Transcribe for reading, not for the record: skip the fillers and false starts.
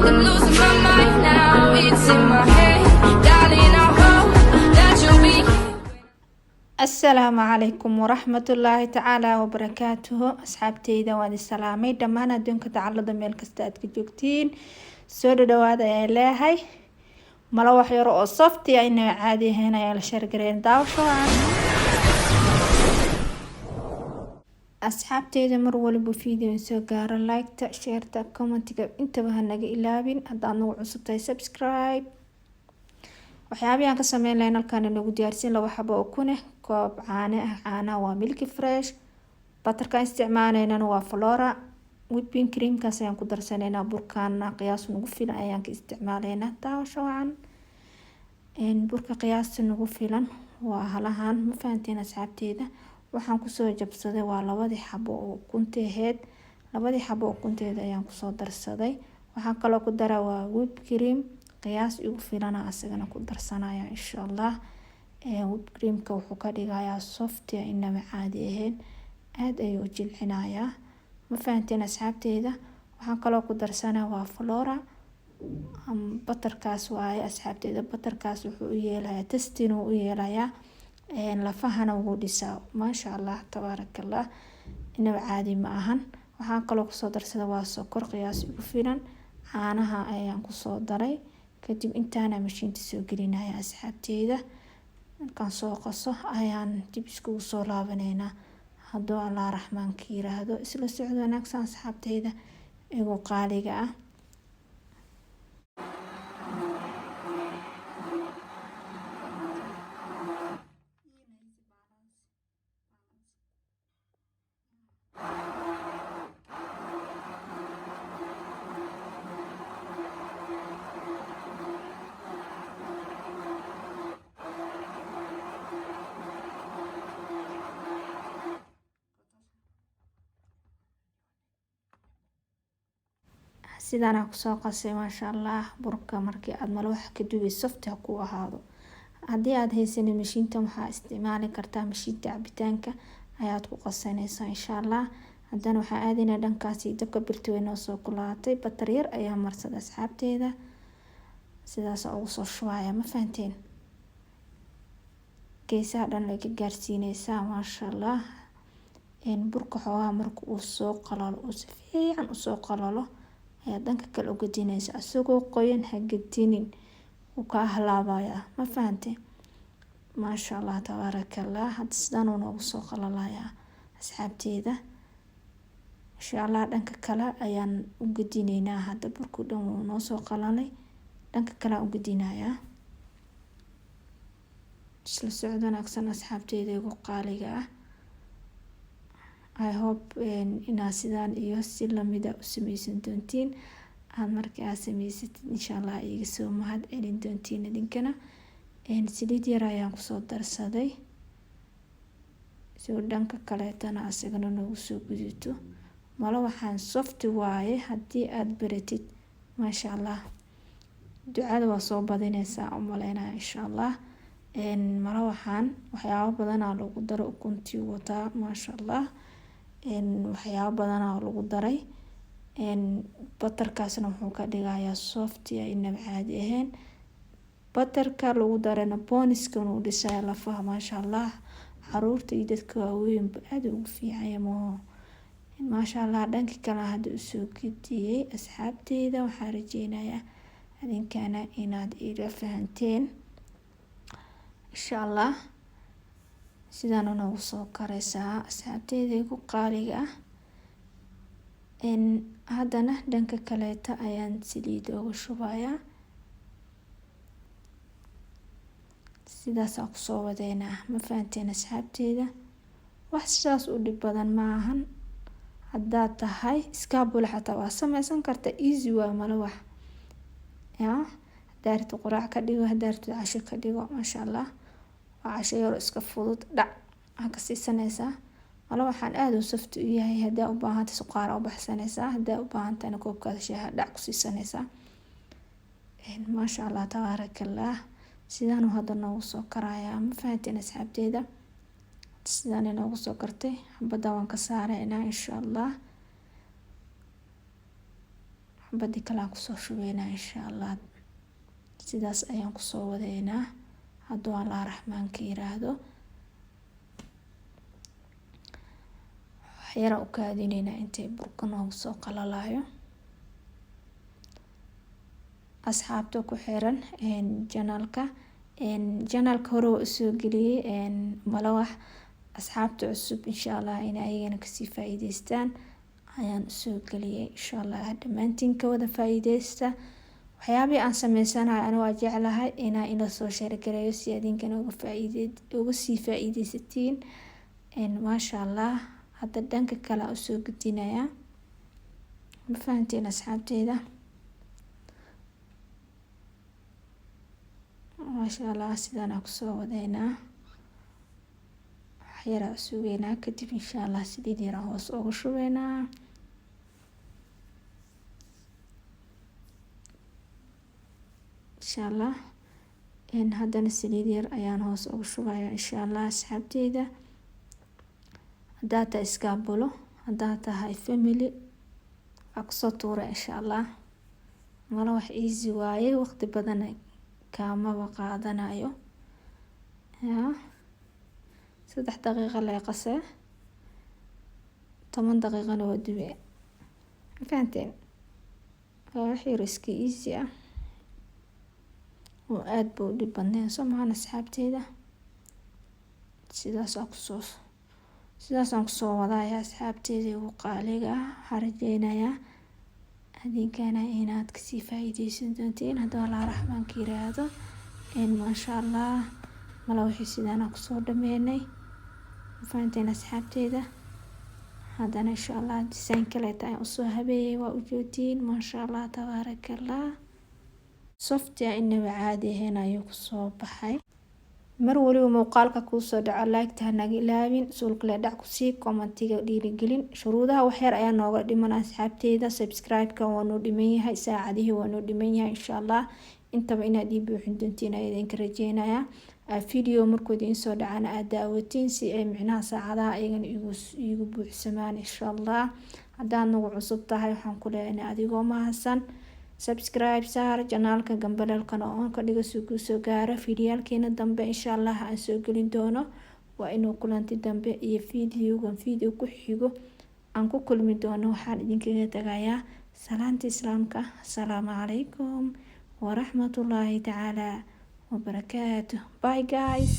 I'm losing my mind now. It's in my head, darling. I hope that you'll be. السلام عليكم ورحمة الله تعالى وبركاته أصحابتيدا وادي السلامي دمانا دونك تعالى ميل كستا أدك جوجتين سودو دوادا يا إلهي ملوح يرو صفتي أين عادي هنا يا الشرقرين داوشو عن أصحابتيدا مرولي بفيديو سو قارا لايك تا شير تا كومنتيga intaba hanaga ilaabin haddaad nagu cusubtahay subscribe waxyaabaha aan ka sameyn lahayn halkaan inagu diyaarsin laba xabo oo kuneh koob caano ah caanaha waa milky fresh batarka isticmaalaynana waa flora whipping creamkaas ayaan ku darsanaynaa burkaana qiyaas nagu filan ayaan ka isticmaalaynaa daawasho wacan burka qiyaasta nagu filan waa halahan ma fahanteen asxaabteeda waxaan kusoo jabsaday waa labadii xabo oo kunteed ayaan kusoo darsaday waxaan kaloo ku daraa waa whipping cream qiyaas ugu filan asagana ku darsanaya insha Allah whipping creamka wuxuu ka dhigayaa soft inaba caadi ahayn aad ayuu u jilcinayaa ma fahanteen asxaabteeda waxaan kaloo ku darsanaa waa flora batarkaas waaye asxaabteeda batarkaas wuxuu u yeelayaa testin uu u yeelayaa lafahana wuu dhisaa maasha Allah tabaarakallah inaba caadi ma ahan waxaan kaloo kusoo darsaday waa sokor qiyaas ugu filan caanaha ayaan kusoo daray kadib intaana mashiinta soo gelinaya asxaabteeda markaan soo qaso ayaan dib iskugu soo laabaneynaa hadduu Allah raxmaanka yiraahdo isla socdo wanaagsan asxaabteeda igu qaaliga ah sidaan aan kusoo qasay maasha Allah burka markii aad malawax ka duubay soft ha ku ahaado haddii aad haysan mashiinta waxaa isticmaali kartaa mashiinta cabitaanka ayaad ku qasanaysaa insha Allah haddana waxaa aadina dhankaasi dabka birta weyn oo soo kulaatay batar yar ayaa marsaday asxaabteeda sidaas ugu soo shubaya ma fahanteen geesaha dhan laga gaarsiinaysaa maasha Allah burka xoogaa marka uu soo qalalo oo si fiican u soo qalalo ayaa dhanka kale uga dinaysa asagoo qoyan ha gadinin uu ka halaabaya ma fahanteen maasha Allah tabaarakallah hadda sidaan uu noogu soo qalalayaa asxaabteeda insha Allah dhanka kale ayaan u gadinaynaa hadda burku dhan wuu noo soo qalalay dhanka kale u gadinayaa isla socdo wanaagsan asxaabteeda igu qaaliga ah I hope inaa sidaan iyo si lamida u sameysan doontiin aad markii aad sameysatid insha Allah iga soo mahad celin doontiin idinkana saliid yar ayaan kusoo darsaday soo dhanka kaleetana asagana nagu soo gudito malo waxaan soft waaye haddii aad baratid maasha Allah ducada waa soo badinaysaa u maleynaya insha Allah malo waxaan waxyaabo badan lagu daro ukuntii wataa maasha Allah waxyaabo badan lagu daray batarkaasna wuxuu ka dhigayaa soft inaba caadi ahayn batarka lagu darayna boniska uu dhisaa lafaha maasha Allah caruurta iyo dadka waaweyn aad ugu fiican maasha Allah dhanka kale hadda u soo gudiyay asxaabteeda waxaan rajeynayaa idinkana inaad ila fahanteen insha Allah sidaan ugu soo karaysaa asxaabteeda igu qaaliga ah haddana dhanka kaleeta ayaan saliid ugu shubayaa sidaas aan kusoo wadeynaa ma fahanteen asxaabteeda wax sidaas u dhib badan ma ahan haddaad tahay iskaabula xataa waa sameysan karta easy waa malawax haddaad quraac ka dhigo haddaad casho ka dhigo maasha Allah waa casho yar iska fudud dhac ka siisanaysaa malawaxaan aad u soft u yahay hadaa u baahan tahay suqaar u baxsanaysaa hadaa u baahan tahay koobkaada shaaha dhac ku siisanaysaa maasha Allah tabaarakallah sidaan hadda noogu soo karayaa ma fahanteen asxaabteeda sidaan noogu soo kartay xabada waan ka saaraynaa insha Allah xabadii kale aan kusoo shubeynaa insha allah. Sidaas ayaan kusoo wadeynaa hadduu Allah raxmaanka yiraahdo. waxyara u kaadinaynaa intay burka noogu soo qalalayo. asxaabta ku xiran janalka hore oo soo geliyay malawax asxaabta cusub insha Allah in ayagana kasii faa'iideystaan ayaan soo geliyay insha Allah. dhamaantiin ka wada faa'iideysta. waxyaabii aan sameysanahay aniga waa jeclahay inaan ila soo share gareeyo si idinkana uga sii faa'iideysatiin. maasha Allah. hadda dhanka kale u soo gudinayaa. ma fahanteen asxaabteyda? maasha Allah. sidaan aan kusoo wadeynaa. waxyara sugeynaa kadib insha Allah saliid yar hoos ugu shubeynaa. insha Allah. haddana saliid yar ayaan hoos ugu shubayaa insha Allah asxaabteyda. haddaa tahay iskaabulo, haddaa tahay family waa kusoo tuura insha Allah. malawax easy waaye, waqti badan kaamaba qaadanayo. 3 daqiiqo la qasay 10 daqiiqana waa dubay. fahanteen? waa wax yar iska easy ah oo aad buu dhib badnayn soo maahan asxaabteyda. sidaas aan kusoo wadaaya asxaabteyda ugu qaaliga ah. waxaan rajeynayaa adinkana inaad kasii faa'iideysan doontiin hadduu Allah raxmaanka yiraahdo. maasha Allah. malawaxii sidaan aan kusoo dhameynay. ma fahanteen asxaabteyda? haddana insha Allah design kale ayaan usoo habeeyay waa ujeedin. maasha Allah tabaarakallah. softia inaba caadi ahayn ayuu kusoo baxay. mar waliba muuqaalka kuusoo dhaco like ha naga ilaawin. suulka le dhac ku sii commentiga dhiirigelin. shuruudaha waxyar ayaa nooga dhiman asxaabteyda. subscribe-ka waa noo dhiman yahay, saacadihii waa noo dhiman yahay insha Allah. intaba inaad ii buuxin doontiin ayaan idinka rajeynayaa. video markuu idiin soo dhacana aad daawatiin si ay micnaha saacadaha ayagana igu buuxsamaan insha Allah. haddaad nagu cusub tahay waxaan ku leeyahay adigoo mahadsan. subscribe saar janaalka gambalelkana oo ka dhigo si kuu soo gaaro fiidiyaalkeena dambe insha Allah aan soo gelin doono. waa inuu kulanti dambe iyo video ku xigo aan ku kulmi doono. waxaan idinkaga tagayaa salaanta islaamka. assalaamu calaykum waraxmatullaahi tacaala wabarakaatuh. bye guys.